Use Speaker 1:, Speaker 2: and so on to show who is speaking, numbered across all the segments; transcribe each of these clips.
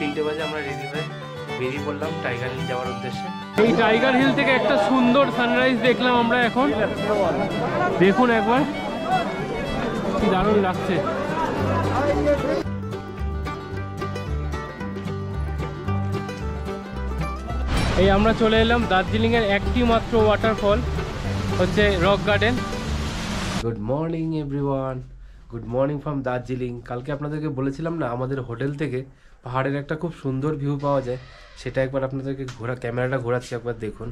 Speaker 1: 3টে বাজে আমরা রেডি হয়ে বেরিয়ে পড়লাম টাইগার হিল যাওয়ার উদ্দেশ্যে। এই টাইগার হিল থেকে একটা সুন্দর সানরাইজ দেখলাম আমরা এখন। দেখুন একবার কি দারুণ লাগছে। এই আমরা চলে এলাম দার্জিলিংয়ের একটি মাত্র ওয়াটারফল, হচ্ছে rock garden. Good morning everyone, good morning from Darjeeling. কালকে আপনাদেরকে বলেছিলাম না আমাদের হোটেল থেকে পাহাড়ের একটা খুব সুন্দর ভিউ পাওয়া যায়, সেটা একবার আপনাদেরকে ক্যামেরাটা ঘোরাচ্ছি, একবার দেখুন।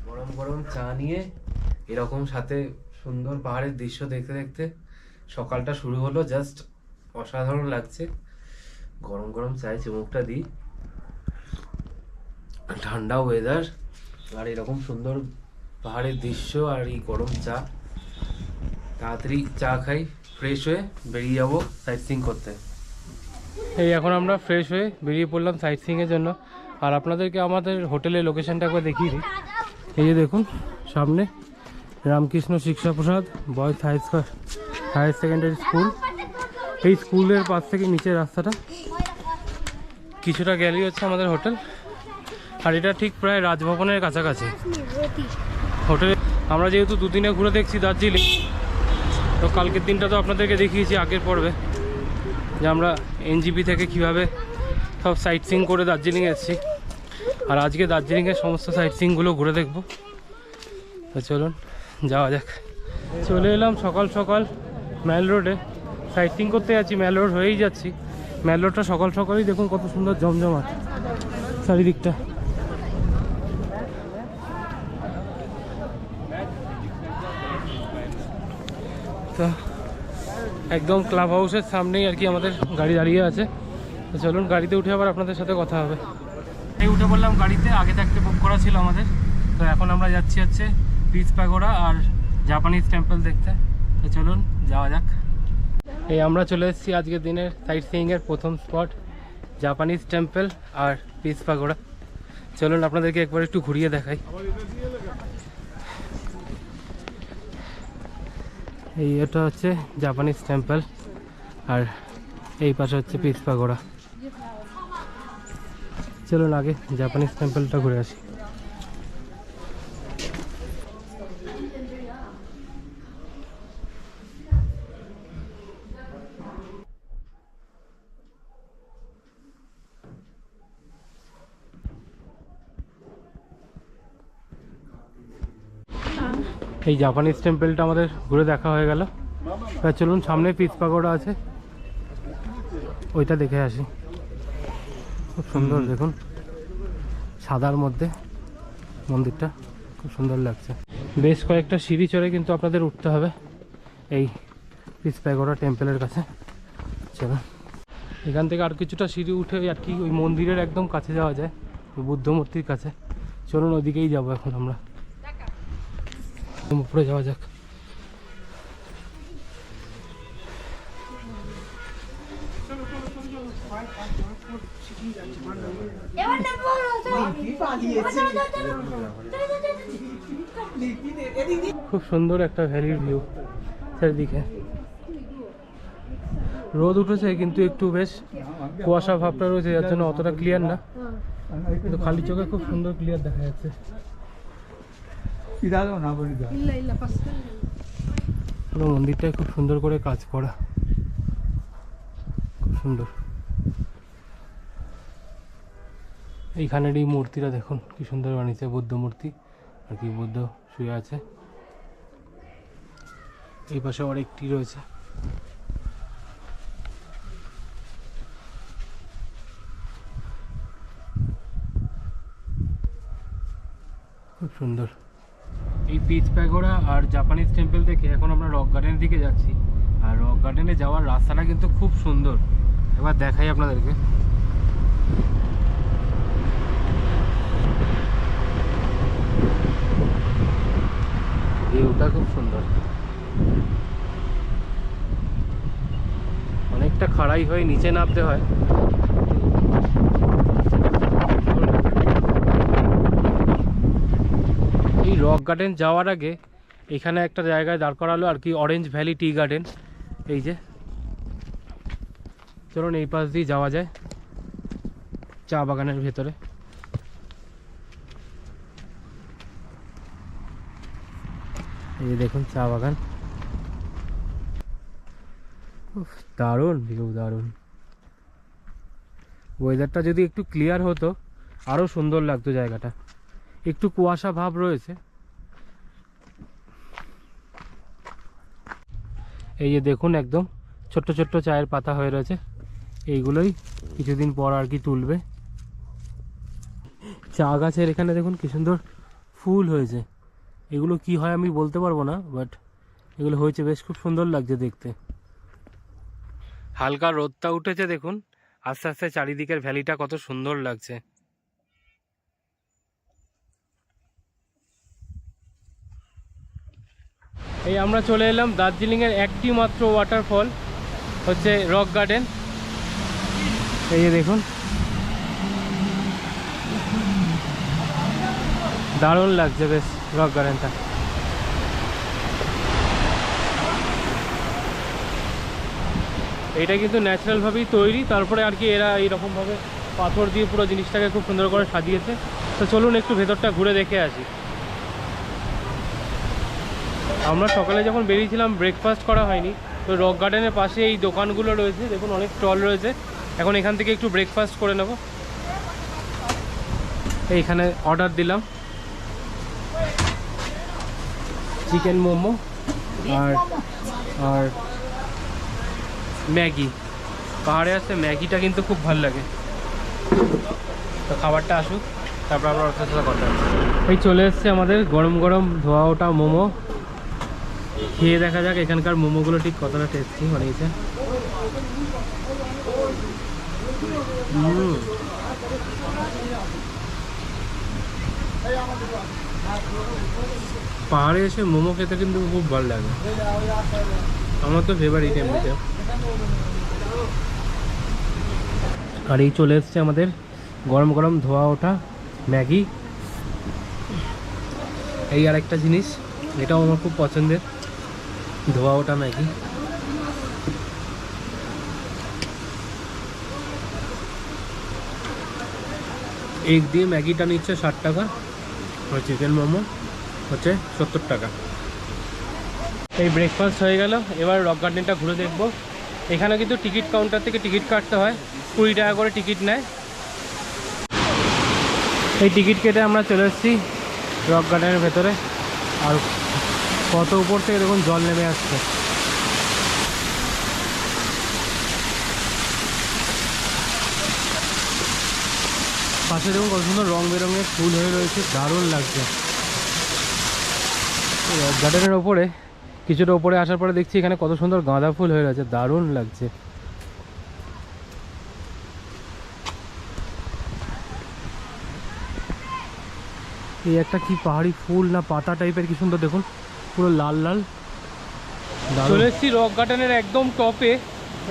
Speaker 1: গরম গরম চা নিয়ে এরকম সাথে সুন্দর পাহাড়ের দৃশ্য দেখতে দেখতে সকালটা শুরু হলো। জাস্ট অসাধারণ লাগছে। গরম গরম চায়ে চুমুকটা দিই, ঠান্ডা ওয়েদার আর এরকম সুন্দর পাহাড়ের দৃশ্য আর এই গরম চা। তাড়াতাড়ি চা খাই, ফ্রেশ হয়ে বেরিয়ে যাবো সাইট সিইং করতে। এই এখন আমরা ফ্রেশ হয়ে বেরিয়ে পড়লাম সাইট সিইংয়ের জন্য। আর আপনাদেরকে আমাদের হোটেলের লোকেশনটা একবার দেখিয়ে দিই। এই যে দেখুন সামনে রামকৃষ্ণ শিক্ষা প্রসাদ বয়েজ হায়ার সেকেন্ডারি স্কুল। এই স্কুলের পাশ থেকে নিচের রাস্তাটা কিছুটা গেলেই হচ্ছে আমাদের হোটেল। আর এটা ঠিক প্রায় রাজভবনের কাছাকাছি হোটেলে। আমরা যেহেতু দুদিনে ঘুরে দেখছি দার্জিলিং, তো কালকের দিনটা তো আপনাদেরকে দেখিয়েছি আগের পর্বে যে আমরা এনজিপি থেকে কিভাবে সব সাইট সিইং করে দার্জিলিং এসেছি। আর আজকে দার্জিলিংয়ের সমস্ত সাইট সিইংগুলো ঘুরে দেখব। তো চলুন যাওয়া যাক। চলে এলাম সকাল সকাল ম্যাল রোডে, সাইট সিইং করতে যাচ্ছি। ম্যাল রোড হয়েই যাচ্ছি। ম্যাল রোডটা সকাল সকালই দেখুন কত সুন্দর জমজমাট চারিদিকটা। তো একদম ক্লাব হাউসের সামনেই আর কি আমাদের গাড়ি দাঁড়িয়ে আছে। তো চলুন গাড়িতে উঠে আবার আপনাদের সাথে কথা হবে। এই উঠে পড়লাম গাড়িতে, আগে থাকতে বুক করা ছিল আমাদের। তো এখন আমরা যাচ্ছি হচ্ছে পিস প্যাগোডা আর জাপানিজ টেম্পল দেখতে। তো চলুন যাওয়া যাক। এই আমরা চলে এসেছি আজকের দিনের সাইট সিইংয়ের প্রথম স্পট, জাপানিজ টেম্পল আর পিস প্যাগোডা। চলুন আপনাদেরকে একবার একটু ঘুরিয়ে দেখাই। এই এটা হচ্ছে জাপানিজ টেম্পল আর এই পাশে হচ্ছে পিস প্যাগোডা। চলুন আগে জাপানিজ টেম্পলটা ঘুরে আসি। এই জাপানিজ টেম্পলটা আমাদের ঘুরে দেখা হয়ে গেল। এবার চলুন সামনে পিস প্যাগোডা আছে, ওইটা দেখে আসি। খুব সুন্দর দেখুন, সাদার মধ্যে মন্দিরটা খুব সুন্দর লাগছে। বেশ কয়েকটা সিঁড়ি চড়ে কিন্তু আপনাদের উঠতে হবে এই পিস প্যাগোডা টেম্পলের কাছে। চলুন এখান থেকে আর কিছুটা সিঁড়ি উঠে আর কি ওই মন্দিরের একদম কাছে যাওয়া যায়, ওই বুদ্ধ মূর্তির কাছে। চলুন ওইদিকেই যাবো এখন আমরা, উপরে যাওয়া যাক। খুব সুন্দর একটা ভ্যালির ভিউ চারিদিকে। রোদ উঠেছে কিন্তু একটু বেশ কুয়াশা ভাবটা রয়েছে, যার জন্য অতটা ক্লিয়ার না, কিন্তু খালি চোখে খুব সুন্দর ক্লিয়ার দেখা যাচ্ছে। পুরো মন্দিরটাই খুব সুন্দর করে কাজ করা, খুব সুন্দর। এইখানের এই মূর্তিটা দেখুন কি সুন্দর বানিয়েছে, বুদ্ধ মূর্তি আর কি, বুদ্ধ শুয়ে আছে। এই পাশে আরেকটি রয়েছে। খুব সুন্দর। এই পিস প্যাগোডা আর জাপানিজ টেম্পল দেখে এখন আমরা রক গার্ডেনের দিকে যাচ্ছি। আর রক গার্ডেনে যাওয়ার রাস্তাটা কিন্তু খুব সুন্দর, এবার দেখাই আপনাদেরকে। ভিউটা খুব সুন্দর, অনেকটা খাড়াই হয়ে নিচে নামতে হয়। এই রক গার্ডেন যাওয়ার আগে এখানে একটা জায়গায় দাঁড় করালো আর কি, অরেঞ্জ ভ্যালি টি গার্ডেন। এই যে চলুন এই পাশ দিয়ে যাওয়া যায় চা বাগানের ভেতরে। এই যে দেখুন চা বাগান, দারুণ ভিউ, দারুণ। ওয়েদারটা যদি একটু ক্লিয়ার হতো আরও সুন্দর লাগতো জায়গাটা। একটু কুয়াশা ভাব রয়েছে। এই যে দেখুন একদম ছোট্ট ছোট্ট চায়ের পাতা হয়ে রয়েছে, এইগুলোই কিছুদিন পর আর কি তুলবে। চা গাছের এখানে দেখুন কি সুন্দর ফুল হয়েছে। এগুলো কি হয় আমি বলতে পারবো না, বাট এগুলো হয়েছে, বেশ খুব সুন্দর লাগছে দেখতে। হালকা রোদটা উঠেছে দেখুন, আস্তে আস্তে চারিদিকের ভ্যালিটা কত সুন্দর লাগছে। এই আমরা চলে এলাম দার্জিলিংয়ের একটি মাত্র ওয়াটারফল, হচ্ছে রক গার্ডেন। এই যে দেখুন দারুণ লাগছে বেশ রক গার্ডেনটা। এইটা কিন্তু ন্যাচারালভাবেই তৈরি, তারপরে আর কি এরা এইরকমভাবে পাথর দিয়ে পুরো জিনিসটাকে খুব সুন্দর করে সাজিয়েছে। তো চলুন একটু ভেতরটা ঘুরে দেখে আসি। আমরা সকালে যখন বেরিয়েছিলাম ব্রেকফাস্ট করা হয়নি, তো রক গার্ডেনের পাশে এই দোকানগুলো রয়েছে দেখুন, অনেক স্টল রয়েছে। এখন এখান থেকে একটু ব্রেকফাস্ট করে নেব। এইখানে অর্ডার দিলাম চিকেন মোমো আর ম্যাগি। পাহাড়ে আসতে ম্যাগিটা কিন্তু খুব ভালো লাগে। তো খাবারটা আসুক, তারপর আমরা ওর সাথে কথা বলছি। এই চলে এসছে আমাদের গরম গরম ধোয়া ওটা মোমো। খেয়ে দেখা যাক এখানকার মোমোগুলো ঠিক কতটা টেস্টি বানিয়েছে। পাহাড়ে এসে মোমো খেতে কিন্তু খুব ভালো লাগে, আমার তো ফেভারিট এমনিতে। আর এই চলে এসছে আমাদের গরম গরম ধোয়া ওঠা ম্যাগি। এই আর একটা জিনিস, এটাও আমার খুব পছন্দের, ধোয়া ওঠা ম্যাগি। এগ দিয়ে ম্যাগিটা নিচ্ছে 60 টাকা, আর চিকেন মোমো হচ্ছে 70 টাকা। এই ব্রেকফাস্ট হয়ে গেল, এবার রক গার্ডেনটা ঘুরে দেখব। এখানে কিন্তু টিকিট কাউন্টার থেকে টিকিট কাটতে হয়, 20 টাকা করে টিকিট নেয়। এই টিকিট কেটে আমরা চলে এসেছি রক গার্ডেনের ভেতরে। আর কত উপর থেকে দেখুন জল নেমে আসছে। পাশে দেখুন কত সুন্দর রং বেরঙের ফুল হয়ে রয়েছে, দারুণ লাগছে। রক গার্ডেনের ওপরে কিছুটা ওপরে আসার পরে দেখছি এখানে কত সুন্দর গাঁদা ফুল হয়ে রয়েছে, দারুণ লাগছে। এই একটা কি পাহাড়ি ফুল না পাতা টাইপের, কি সুন্দর দেখুন, পুরো লাল লাল। চলে এসেছি রক গার্ডেনের একদম টপে।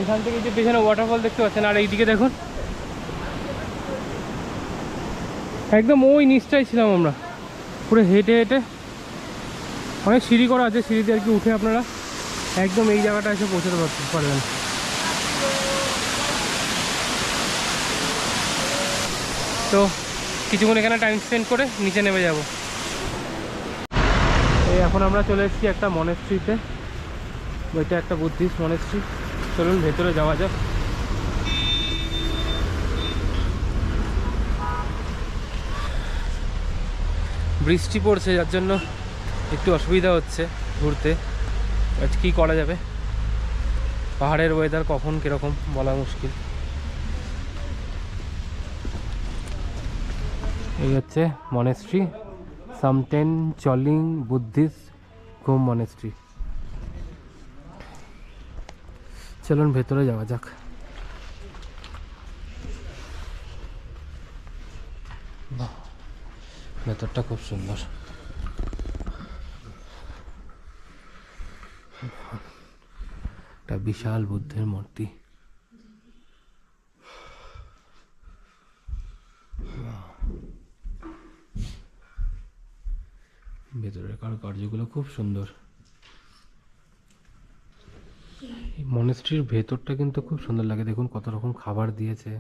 Speaker 1: এখান থেকে যে পেছনে ওয়াটারফল দেখতে পাচ্ছেন, আর এইদিকে দেখুন একদম ওই নিচটাই ছিলাম আমরা। পুরো হেঁটে হেঁটে, অনেক সিঁড়ি করা আছে, সিঁড়িতে আর কি উঠে আপনারা একদম এই জায়গাটা এসে পৌঁছাতে পারবেন। তো কিছুক্ষণ এখানে টাইম স্পেন্ড করে নিচে নেমে যাব। এই এখন আমরা চলে এসেছি একটা মনেস্ট্রিতে, ওইটা একটা বুদ্ধিস্ট মনেস্ট্রি। চলুন ভেতরে যাওয়া যাক। বৃষ্টি পড়ছে, যার জন্য একটু অসুবিধা হচ্ছে ঘুরতে। আজ কী করা যাবে, পাহাড়ের ওয়েদার কখন কীরকম বলা মুশকিল। এই হচ্ছে মনেস্ট্রি, সামটেন চলিং বুদ্ধিস্ট ঘুম মনেস্ট্রি। চলুন ভেতরে যাওয়া যাক। বাহ, ভেতরটা খুব সুন্দর। একটা বিশাল বুদ্ধের মূর্তি। ভেতরের কারুকার্যগুলো খুব সুন্দর। এই মনেস্ট্রির ভেতরটা কিন্তু খুব সুন্দর লাগে, দেখুন কত রকম খাবার দিয়েছে।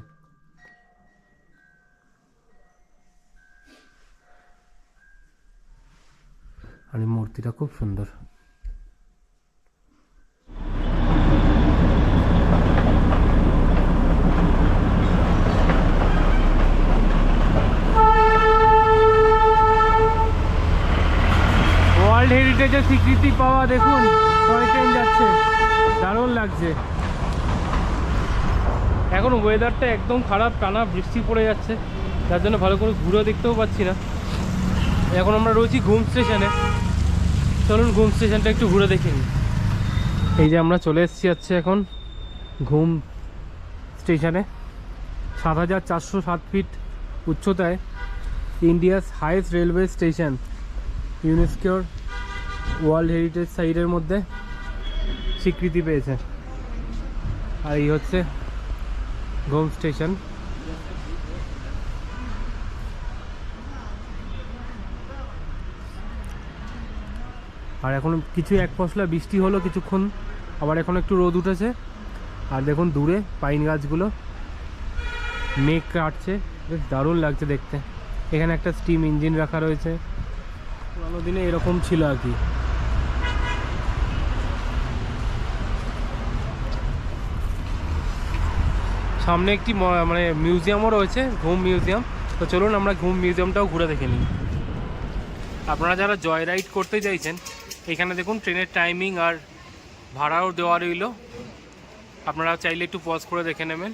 Speaker 1: আর এই মূর্তিটা খুব সুন্দর। ওয়ার্ল্ড হেরিটেজের স্বীকৃতি পাওয়া, দেখুন টয় ট্রেন যাচ্ছে, দারুণ লাগছে। এখন ওয়েদারটা একদম খারাপ, টানা বৃষ্টি পড়ে যাচ্ছে, যার জন্য ভালো করে ঘুরে দেখতেও পাচ্ছি না। এখন আমরা রয়েছি ঘুম স্টেশনে, চলুন ঘুম স্টেশনটা একটু ঘুরে দেখে নিই। এই যে আমরা চলে এসেছি এখন ঘুম স্টেশনে। ৭,৪০৭ ফিট উচ্চতায় ইন্ডিয়াস হাইয়েস্ট রেলওয়ে স্টেশন, ইউনেস্কোর ওয়ার্ল্ড হেরিটেজ সাইটের মধ্যে স্বীকৃতি পেয়েছে। আর এই হচ্ছে ঘুম স্টেশন। আর এখন কিছু এক পশলা বৃষ্টি হলো কিছুক্ষণ, আবার এখন একটু রোদ উঠেছে। আর দেখুন দূরে পাইন গাছগুলো মেঘ কাটছে, বেশ দারুণ লাগছে দেখতে। এখানে একটা স্টিম ইঞ্জিন রাখা রয়েছে, পুরানো দিনে এরকম ছিল আর কি। সামনে একটি মানে মিউজিয়ামও রয়েছে, ঘুম মিউজিয়াম। তো চলুন আমরা ঘুম মিউজিয়ামটাও ঘুরে দেখে নিই। আপনারা যারা জয় রাইড করতে চাইছেন, এখানে দেখুন ট্রেনের টাইমিং আর ভাড়াও দেওয়া রইল, আপনারা চাইলে একটু পজ করে দেখে নেবেন।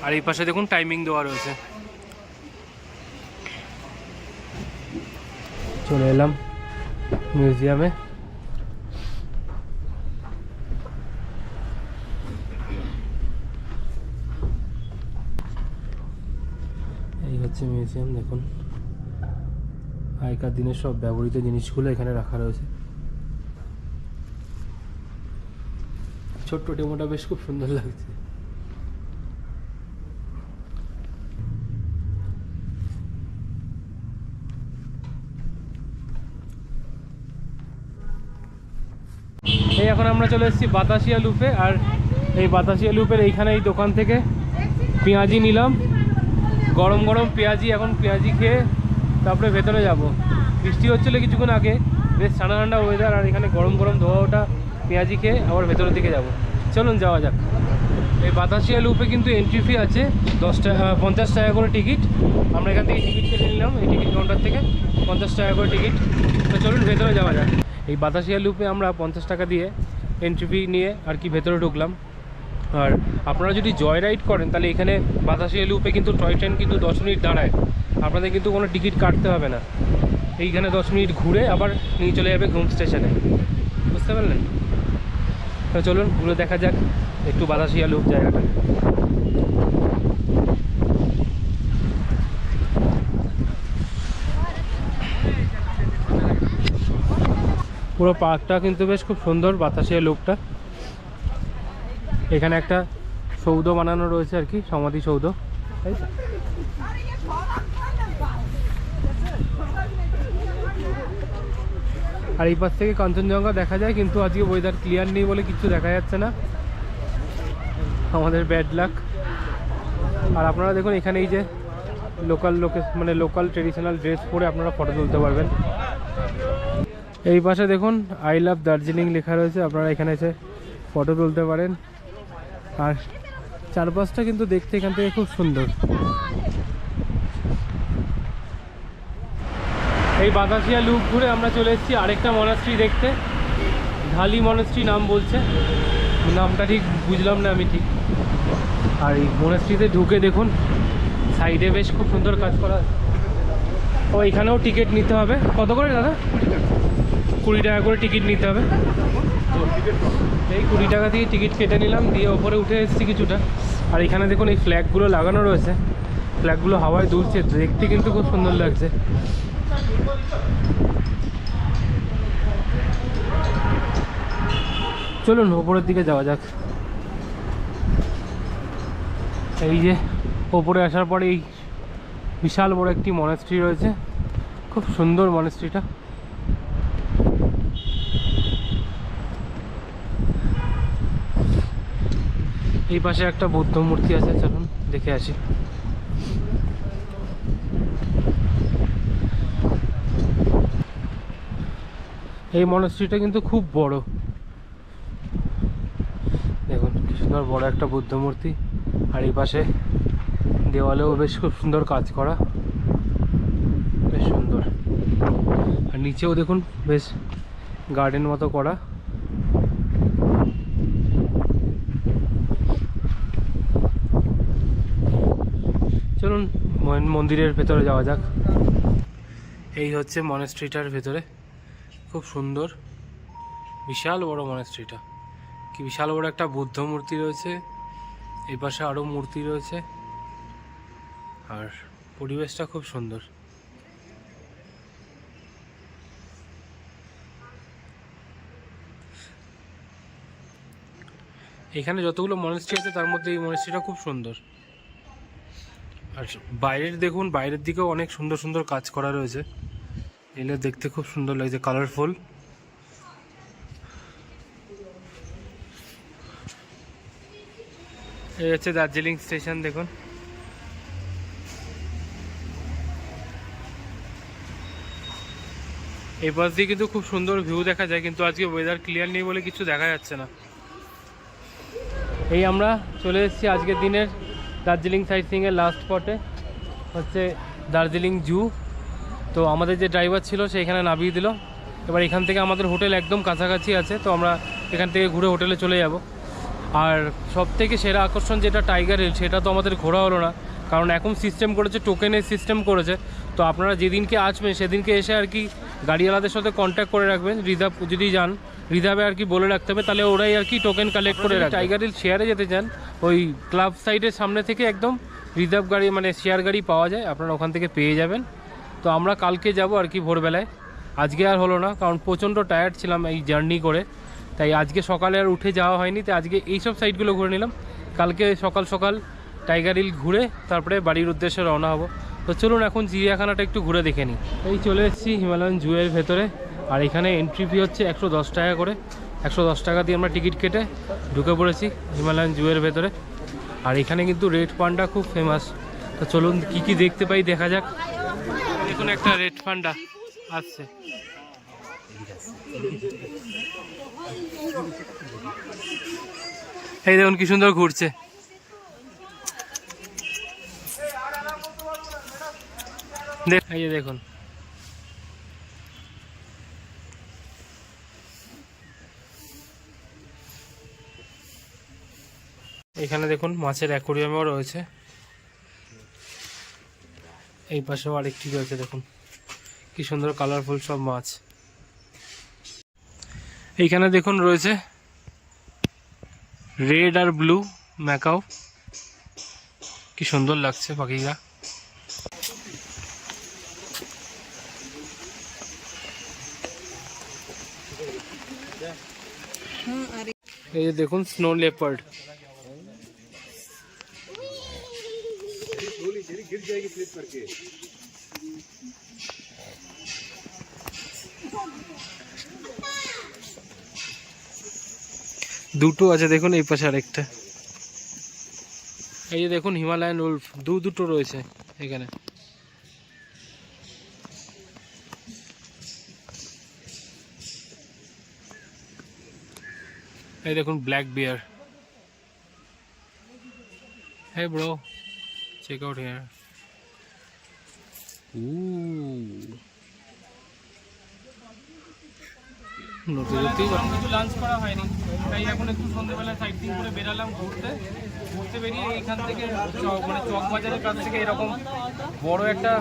Speaker 1: আর এই পাশে দেখুন টাইমিং দেওয়া রয়েছে। চলে এলাম মিউজিয়ামে। এই হচ্ছে মিউজিয়াম, দেখুন আগেকার দিনের সব ব্যবহৃত জিনিসগুলো এখানে রাখা রয়েছে। ছোট্ট ডেমোটা বেশ খুব সুন্দর লাগছে। এই এখন আমরা চলে এসেছি বাতাসিয়া লুপে। আর এই বাতাসিয়া লুপের এইখানে এই দোকান থেকে পেঁয়াজি নিলাম, গরম গরম পেঁয়াজি। এখন পেঁয়াজি খেয়ে তারপরে ভেতরে যাব। বৃষ্টি হচ্ছিলো কিছুক্ষণ আগে, বেশ ঠান্ডা ঠান্ডা ওয়েদার, আর এখানে গরম গরম ধোয়া ওটা পেঁয়াজি খেয়ে আবার ভেতরের দিকে যাব। চলুন যাওয়া যাক। এই বাতাসিয়া লুপে কিন্তু এন্ট্রি ফি আছে 50 টাকা করে টিকিট। আমরা এখান থেকে টিকিট কেটে নিলাম, এই টিকিট কাউন্টার থেকে 50 টাকা করে টিকিট। তো চলুন ভেতরে যাওয়া যাক। এই বাতাসিয়া লুপে আমরা 50 টাকা দিয়ে এন্ট্রি ফি নিয়ে আর কি ভেতরে ঢুকলাম। আর আপনারা যদি জয় রাইড করেন তাহলে এখানে বাতাসিয়া লুপে কিন্তু টয় ট্রেন কিন্তু 10 মিনিট দাঁড়ায়, আপনাদের কিন্তু কোনো টিকিট কাটতে হবে না। এইখানে 10 মিনিট ঘুরে আবার নিয়ে চলে যাবে ঘুম স্টেশনে, বুঝতে পারলেন? তো চলুন ঘুরে দেখা যাক একটু বাতাসিয়া লুপ জায়গাটা। পুরো পার্কটা কিন্তু বেশ খুব সুন্দর, বাতাসিয়া লুপটা। এখানে একটা সৌধ বানানো রয়েছে আর কি, সমাধি সৌধ, তাই তো। আর এই পাশ থেকে কাঞ্চনজঙ্ঘা দেখা যায়, কিন্তু আজকে ওয়েদার ক্লিয়ার নেই বলে কিছু দেখা যাচ্ছে না, আমাদের ব্যাড লাক। আর আপনারা দেখুন এখানে এই যে মানে লোকাল ট্রেডিশনাল ড্রেস পরে আপনারা ফটো তুলতে পারবেন। এই পাশে দেখুন আই লাভ দার্জিলিং লেখা রয়েছে, আপনারা এখানে এসে ফটো তুলতে পারেন। আর চারপাশটা কিন্তু দেখতে এখান থেকে খুব সুন্দর। এই বাতাসিয়া লুপ ঘুরে আমরা চলে এসেছি আরেকটা মনাস্ট্রি দেখতে, ঢালি মনাস্ট্রি নাম বলছে, নামটা ঠিক বুঝলাম না আমি ঠিক। আর এই মনাস্ট্রিতে ঢুকে দেখুন সাইডে বেশ খুব সুন্দর কাজ করা। ও এখানেও টিকিট নিতে হবে, কত করে দাদা? 20 টাকা করে টিকিট নিতে হবে। এই 20 টাকা দিয়ে টিকিট কেটে নিলাম, দিয়ে ওপরে উঠে এসেছি কিছুটা। আর এখানে দেখুন এই ফ্ল্যাগগুলো লাগানো রয়েছে, ফ্ল্যাগগুলো হাওয়ায় দুলছে, দেখতে কিন্তু খুব সুন্দর লাগছে। চলুন ওপরের দিকে যাওয়া যাক। এই যে ওপরে আসার পরে বিশাল বড় একটি মনাস্ট্রি রয়েছে, খুব সুন্দর মনাস্ট্রিটা। এই পাশে একটা বৌদ্ধ মূর্তি আছে, চলুন দেখে আসি। এই মনাস্ট্রিটা কিন্তু খুব বড়, দেখুন কি সুন্দর বড় একটা বুদ্ধ মূর্তি। আর এই পাশে দেওয়ালেও বেশ খুব সুন্দর কাজ করা, বেশ সুন্দর। আর নিচেও দেখুন বেশ গার্ডেন মতো করা। চলুন মন্দিরের ভেতরে যাওয়া যাক। এই হচ্ছে মনাস্ট্রিটার ভেতরে, খুব সুন্দর বিশাল বড় মনাস্ট্রিটা। কি বিশাল বড় একটা বুদ্ধ মূর্তি রয়েছে, এই পাশে আরও মূর্তি রয়েছে, আর পরিবেশটা খুব সুন্দর। এখানে যতগুলো মনাস্ট্রি আছে তার মধ্যে এই মনাস্ট্রিটা খুব সুন্দর। আর বাইরের দেখুন, বাইরের দিকেও অনেক সুন্দর সুন্দর কাজ করা রয়েছে, এগুলো দেখতে খুব সুন্দর লাগছে, কালারফুল। এই হচ্ছে দার্জিলিং স্টেশন, দেখুন এই পাশ দিয়ে কিন্তু খুব সুন্দর ভিউ দেখা যায়, কিন্তু আজকে ওয়েদার ক্লিয়ার নেই বলে কিছু দেখা যাচ্ছে না। এই আমরা চলে এসেছি আজকের দিনের দার্জিলিং সাইট সিইংয়ের লাস্ট স্পটে, হচ্ছে দার্জিলিং জু। তো আমাদের যে ড্রাইভার ছিল সে এখানে নামিয়ে দিল। এবার এখান থেকে আমাদের হোটেল একদম কাছাকাছি আছে, তো আমরা এখান থেকে ঘুরে হোটেলে চলে যাব। আর সব থেকে সেরা আকর্ষণ যেটা টাইগার হিল, সেটা তো আমাদের ঘোরা হলো না, কারণ এখন সিস্টেম করেছে, টোকেনের সিস্টেম করেছে। তো আপনারা যেদিনকে আসবেন সেদিনকে এসে আর কি গাড়িওয়ালাদের সাথে কন্ট্যাক্ট করে রাখবেন, রিজার্ভ যদি যান রিজার্ভে আর কি বলে রাখতে হবে, তাহলে ওরাই আর কি টোকেন কালেক্ট করে রাখবে। টাইগার হিল শেয়ারে যেতে চান, ওই ক্লাব সাইডের সামনে থেকে একদম রিজার্ভ গাড়ি মানে শেয়ার গাড়ি পাওয়া যায়, আপনারা ওখান থেকে পেয়ে যাবেন। তো আমরা কালকে যাব আর কি ভোরবেলায়, আজকে আর হলো না, কারণ প্রচণ্ড টায়ার্ড ছিলাম এই জার্নি করে, তাই আজকে সকালে আর উঠে যাওয়া হয়নি। তাই আজকে এইসব সাইটগুলো ঘুরে নিলাম, কালকে সকাল সকাল টাইগার হিল ঘুরে তারপরে বাড়ির উদ্দেশ্যে রওনা হব। তো চলুন এখন চিড়িয়াখানাটা একটু ঘুরে দেখে নিই। এই চলে এসেছি হিমালয়ান জুয়ের ভেতরে, আর এখানে এন্ট্রি ফি হচ্ছে 110 টাকা করে। 110 টাকা দিয়ে আমরা টিকিট কেটে ঢুকে পড়েছি হিমালয়ান জুয়ের ভেতরে। আর এখানে কিন্তু রেড পান্ডা খুব ফেমাস, তো চলুন কি কি দেখতে পাই দেখা যাক। দেখুন একটা রেড পান্ডা আসছে, এই দেখুন কি সুন্দর ঘুরছে। এই যে দেখুন, এখানে দেখুন মাছের অ্যাকোরিয়ামও রয়েছে, এই পাশেও আরেকটি রয়েছে, দেখুন কি সুন্দর কালারফুল সব মাছ। এইখানে দেখুন রয়েছে রেড আর ব্লু ম্যাকাও, কি সুন্দর লাগছে পাখিরা। এই যে দেখুন স্নো লেপার্ড, দুটো আছে দেখুন, এই পাশে আরেকটা। এই যে দেখুন হিমালয়ান উলফ, দুটো রয়েছে এখানে। এই দেখুন black beer. Hey bro, check out here. কিছু লাঞ্চ করা হয়নি, তাই এখন একটু সন্ধ্যেবেলা সাইড সিইং করে বেরালাম ঘুরতে বেরিয়ে এখান থেকে মানে চক বাজারের কাছ থেকে এরকম বড় একটা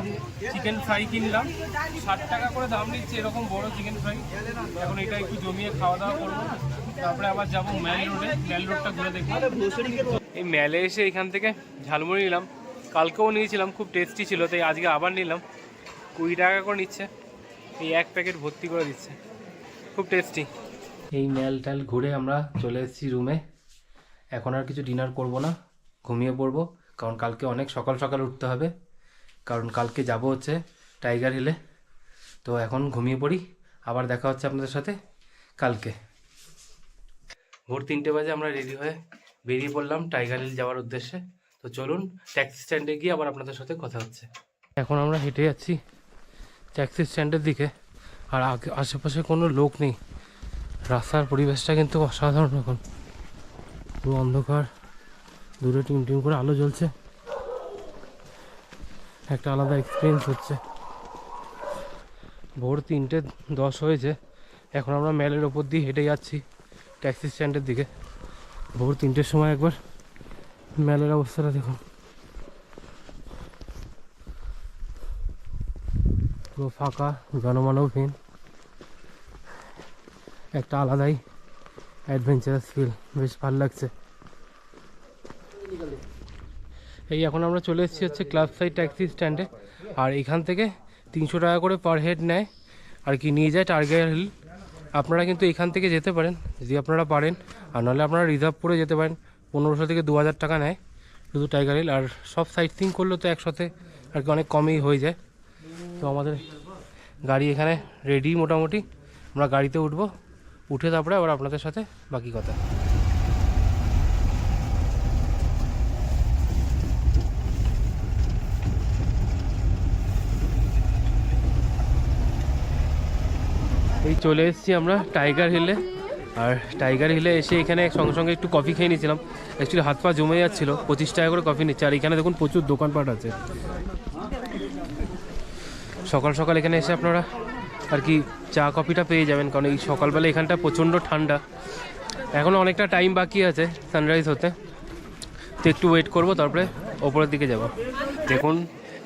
Speaker 1: চিকেন ফ্রাই কিনলাম। 60 টাকা করে দাম নিচ্ছে এরকম বড় চিকেন ফ্রাই। এখন এটা একটু জমিয়ে খাওয়া দাওয়া করবো, তারপরে আবার যাবো ম্যাল রোডে, ম্যাল রোডটা ঘুরে দেখবো। এই ম্যালে এসে এখান থেকে ঝালমুড়ি নিলাম, কালকেও নিয়েছিলাম, খুব টেস্টি ছিল, তাই আজকে আবার নিলাম। 20 টাকা করে নিচ্ছে, এই এক প্যাকেট ভর্তি করে দিচ্ছে, খুব টেস্টি। এই ম্যাল ট্যাল ঘুরে আমরা চলে এসেছি রুমে। এখন আর কিছু ডিনার করব না, ঘুমিয়ে পড়বো, কারণ কালকে অনেক সকাল সকাল উঠতে হবে। কারণ কালকে যাব হচ্ছে টাইগার হিলে। তো এখন ঘুমিয়ে পড়ি, আবার দেখা হচ্ছে আপনাদের সাথে কালকে। ভোর 3টে বাজে আমরা রেডি হয়ে বেরিয়ে পড়লাম টাইগার হিল যাওয়ার উদ্দেশ্যে। তো চলুন ট্যাক্সি স্ট্যান্ডে গিয়ে আবার আপনাদের সাথে কথা হচ্ছে। এখন আমরা হেঁটে যাচ্ছি ট্যাক্সি স্ট্যান্ডের দিকে, আর আশেপাশে কোনো লোক নেই। রাস্তার পরিবেশটা কিন্তু অসাধারণ, এখন পুরো অন্ধকার, দূরে টিম টিম করে আলো জ্বলছে, একটা আলাদা এক্সপিরিয়েন্স হচ্ছে। ভোর 3:10 হয়েছে, এখন আমরা ম্যালের ওপর দিয়ে হেঁটে যাচ্ছি ট্যাক্সি স্ট্যান্ডের দিকে। ভোর 3টের সময় একবার ম্যালের অবস্থাটা দেখুন, পুরো ফাঁকা, জনমানবহীন, একটা আলাদাই অ্যাডভেঞ্চারাস ফিল, বেশ ভালো লাগছে। এই এখন আমরা চলে এসেছি হচ্ছে ক্লাব সাইড ট্যাক্সি স্ট্যান্ডে, আর এখান থেকে 300 টাকা করে পার হেড নেয় আর কি, নিয়ে যায় টাইগার হিল। আপনারা কিন্তু এখান থেকে যেতে পারেন যদি আপনারা পারেন, আর নাহলে আপনারা রিজার্ভ করে যেতে পারেন। 1500 থেকে 2000 টাকা নেয় শুধু টাইগার হিল, আর সব সাইট সিইং করলে তো একসাথে আর কি অনেক কমই হয়ে যায়। তো আমাদের গাড়ি এখানে রেডি মোটামুটি, আমরা গাড়িতে উঠবো, উঠে তারপরে আবার আপনাদের সাথে বাকি কথা। এই চলে এসেছি আমরা টাইগার হিলে, আর টাইগার হিলে এসে এখানে সঙ্গে সঙ্গে একটু কফি খেয়ে নিয়েছিলাম। অ্যাকচুয়ালি হাত পা জমে যাচ্ছিলো, 25 টাকা করে কফি নিচ্ছে। আর এখানে দেখুন প্রচুর দোকানপাট আছে। সকাল সকাল এখানে এসে আপনারা আর কি চা কফিটা পেয়ে যাবেন, কারণ এই সকালবেলা এখানটা প্রচণ্ড ঠান্ডা। এখনও অনেকটা টাইম বাকি আছে সানরাইজ হতে, তো একটু ওয়েট করবো, তারপরে ওপরের দিকে যাব। দেখুন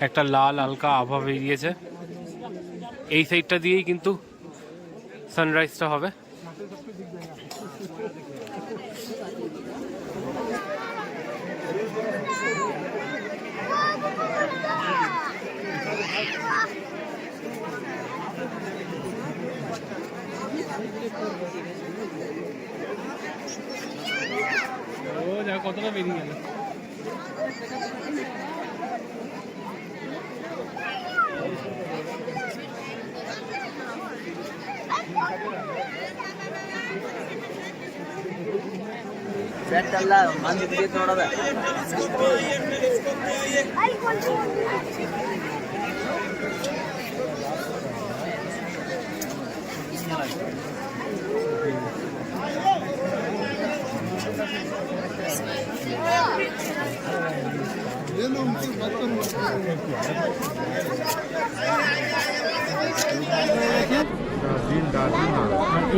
Speaker 1: একটা লাল হালকা আভা বেরিয়েছে, এই সাইডটা দিয়েই কিন্তু সানরাইজটা হবে। ও যা কতটা বেরিয়ে গেল।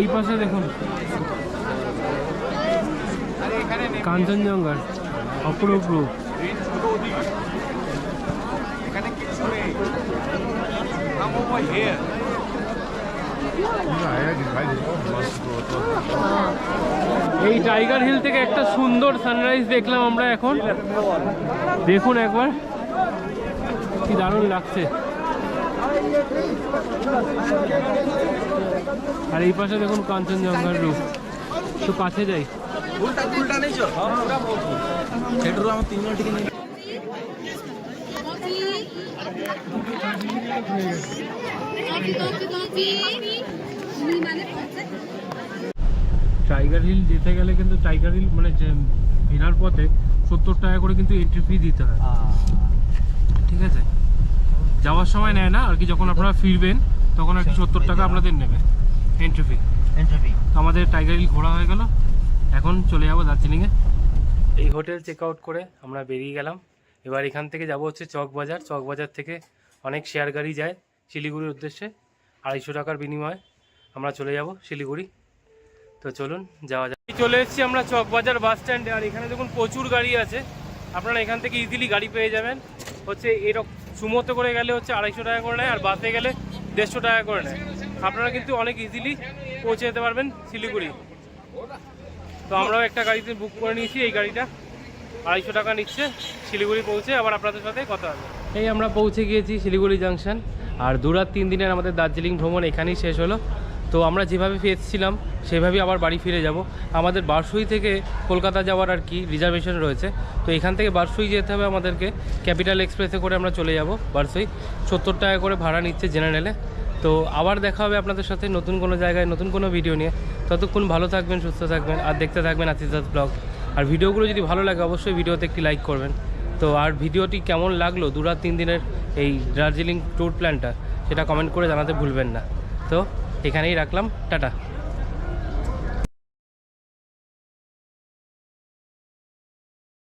Speaker 1: এই পাশে দেখুন কাঞ্চনজঙ্ঘা, অপরূপ রূপ। এই টাইগার হিল থেকে একটা সুন্দর সানরাইজ দেখলাম আমরা এখন, দেখুন একবার কি দারুণ লাগছে। আর এই পাশে দেখুন কাঞ্চনজঙ্ঘার রূপ। তো কাছে যাই, টাইগার হিল যেতে গেলে কিন্তু টাইগার হিল মানে ফেরার পথে 70 টাকা করে কিন্তু এন্ট্রি ফি দিতে হয়, ঠিক আছে? যাওয়ার সময় নেয় না আর কি, যখন আপনারা ফিরবেন তখন আর কি 70 টাকা আপনাদের নেবে এন্ট্রি ফি। তো আমাদের টাইগার হিল ঘোরা হয়ে গেল, এখন চলে যাবো দার্জিলিংয়ে। এই হোটেল চেক আউট করে আমরা বেরিয়ে গেলাম। এবার এখান থেকে যাব হচ্ছে চকবাজার। চকবাজার থেকে অনেক শেয়ার গাড়ি যায় শিলিগুড়ির উদ্দেশ্যে, 250 টাকার বিনিময়ে আমরা চলে যাব শিলিগুড়ি। তো চলুন যাওয়া যাক। চলে এসেছি আমরা চকবাজার বাস স্ট্যান্ডে, আর এখানে দেখুন প্রচুর গাড়ি আছে। আপনারা এখান থেকে ইজিলি গাড়ি পেয়ে যাবেন। হচ্ছে এরকম সুমোতে করে গেলে হচ্ছে 250 টাকা করে নেয়, আর বাসে গেলে 150 টাকা করে নেয়। আপনারা কিন্তু অনেক ইজিলি পৌঁছে যেতে পারবেন শিলিগুড়ি। তো আমরাও একটা গাড়িতে বুক করে নিয়েছি, এই গাড়িটা 250 টাকা নিচ্ছে। শিলিগুড়ি পৌঁছে আবার আপনাদের সাথে কথা হবে। এই আমরা পৌঁছে গিয়েছি শিলিগুড়ি জাংশন, আর 2 রাত 3 দিনের আমাদের দার্জিলিং ভ্রমণ এখানেই শেষ হলো। তো আমরা যেভাবে এসেছিলাম সেভাবেই আবার বাড়ি ফিরে যাব। আমাদের বারসই থেকে কলকাতা যাওয়ার আর কি রিজার্ভেশন রয়েছে। তো এখান থেকে বারসই যেতে হবে আমাদেরকে, ক্যাপিটাল এক্সপ্রেসে করে আমরা চলে যাব বারসই। 70 টাকা করে ভাড়া নিচ্ছে জেনারেলে। তো আবার দেখা হবে আপনাদের সাথে নতুন কোনো জায়গায় নতুন কোনো ভিডিও নিয়ে। ততক্ষণ ভালো থাকবেন, সুস্থ থাকবেন, আর দেখতে থাকবেন আতিশদাস ব্লগ। আর ভিডিওগুলো যদি ভালো লাগে অবশ্যই ভিডিওতে একটি লাইক করবেন। তো আর ভিডিওটি কেমন লাগলো 2 রাত 3 দিনের এই দার্জিলিং ট্যুর প্ল্যানটা, সেটা কমেন্ট করে জানাতে ভুলবেন না। তো এখানেই রাখলাম, টাটা।